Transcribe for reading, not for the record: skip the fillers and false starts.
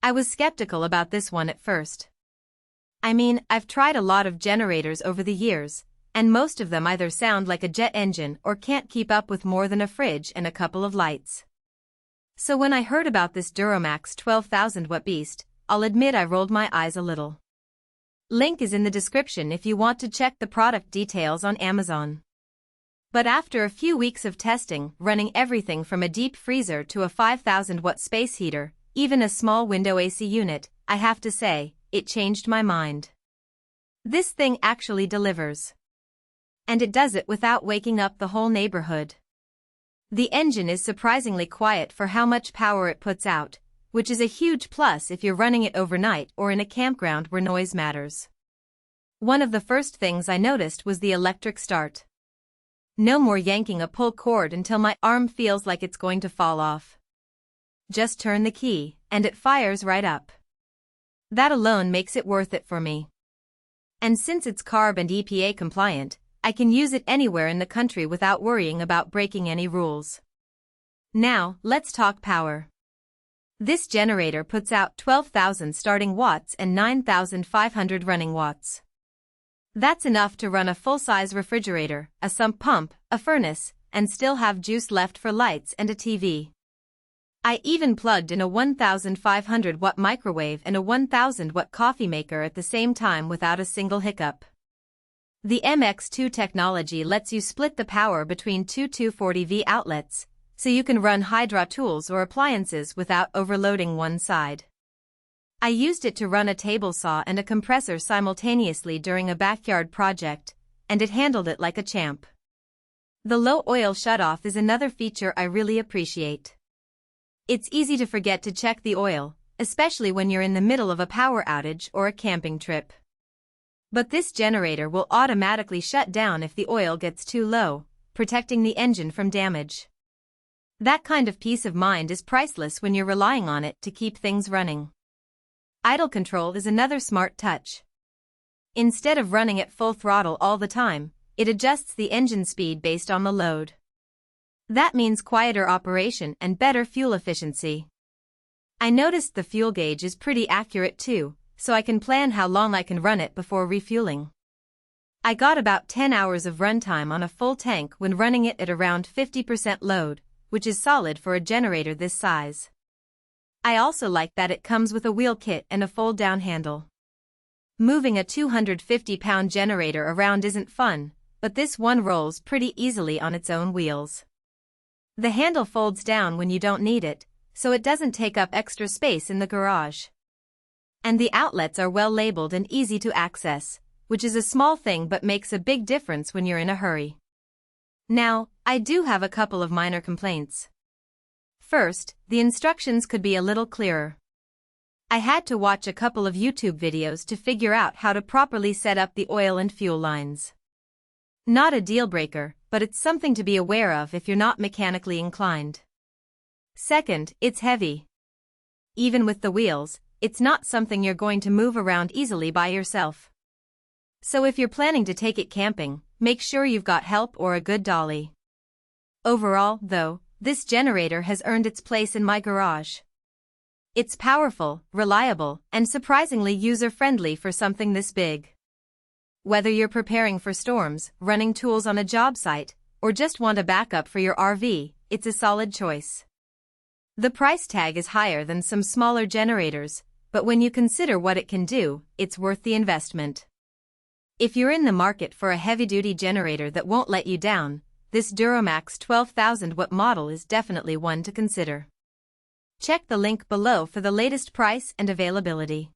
I was skeptical about this one at first. I mean, I've tried a lot of generators over the years, and most of them either sound like a jet engine or can't keep up with more than a fridge and a couple of lights. So when I heard about this DuroMax 12,000 watt beast, I'll admit I rolled my eyes a little. Link is in the description if you want to check the product details on Amazon. But after a few weeks of testing, running everything from a deep freezer to a 5,000 watt space heater, even a small window AC unit, I have to say, it changed my mind. This thing actually delivers. And it does it without waking up the whole neighborhood. The engine is surprisingly quiet for how much power it puts out, which is a huge plus if you're running it overnight or in a campground where noise matters. One of the first things I noticed was the electric start. No more yanking a pull cord until my arm feels like it's going to fall off. Just turn the key, and it fires right up. That alone makes it worth it for me. And since it's CARB and EPA compliant, I can use it anywhere in the country without worrying about breaking any rules. Now, let's talk power. This generator puts out 12,000 starting watts and 9,500 running watts. That's enough to run a full-size refrigerator, a sump pump, a furnace, and still have juice left for lights and a TV. I even plugged in a 1,500 watt microwave and a 1,000 watt coffee maker at the same time without a single hiccup. The MX2 technology lets you split the power between two 240V outlets, so you can run hydro tools or appliances without overloading one side. I used it to run a table saw and a compressor simultaneously during a backyard project, and it handled it like a champ. The low oil shutoff is another feature I really appreciate. It's easy to forget to check the oil, especially when you're in the middle of a power outage or a camping trip. But this generator will automatically shut down if the oil gets too low, protecting the engine from damage. That kind of peace of mind is priceless when you're relying on it to keep things running. Idle control is another smart touch. Instead of running at full throttle all the time, it adjusts the engine speed based on the load. That means quieter operation and better fuel efficiency. I noticed the fuel gauge is pretty accurate too, so I can plan how long I can run it before refueling. I got about 10 hours of runtime on a full tank when running it at around 50% load, which is solid for a generator this size. I also like that it comes with a wheel kit and a fold-down handle. Moving a 250-pound generator around isn't fun, but this one rolls pretty easily on its own wheels. The handle folds down when you don't need it, so it doesn't take up extra space in the garage. And the outlets are well labeled and easy to access, which is a small thing but makes a big difference when you're in a hurry. Now, I do have a couple of minor complaints. First, the instructions could be a little clearer. I had to watch a couple of YouTube videos to figure out how to properly set up the oil and fuel lines. Not a deal breaker, but it's something to be aware of if you're not mechanically inclined. Second, it's heavy. Even with the wheels, it's not something you're going to move around easily by yourself. So if you're planning to take it camping, make sure you've got help or a good dolly. Overall, though, this generator has earned its place in my garage. It's powerful, reliable, and surprisingly user-friendly for something this big. Whether you're preparing for storms, running tools on a job site, or just want a backup for your RV, it's a solid choice. The price tag is higher than some smaller generators, but when you consider what it can do, it's worth the investment. If you're in the market for a heavy-duty generator that won't let you down, this DuroMax 12,000 watt model is definitely one to consider. Check the link below for the latest price and availability.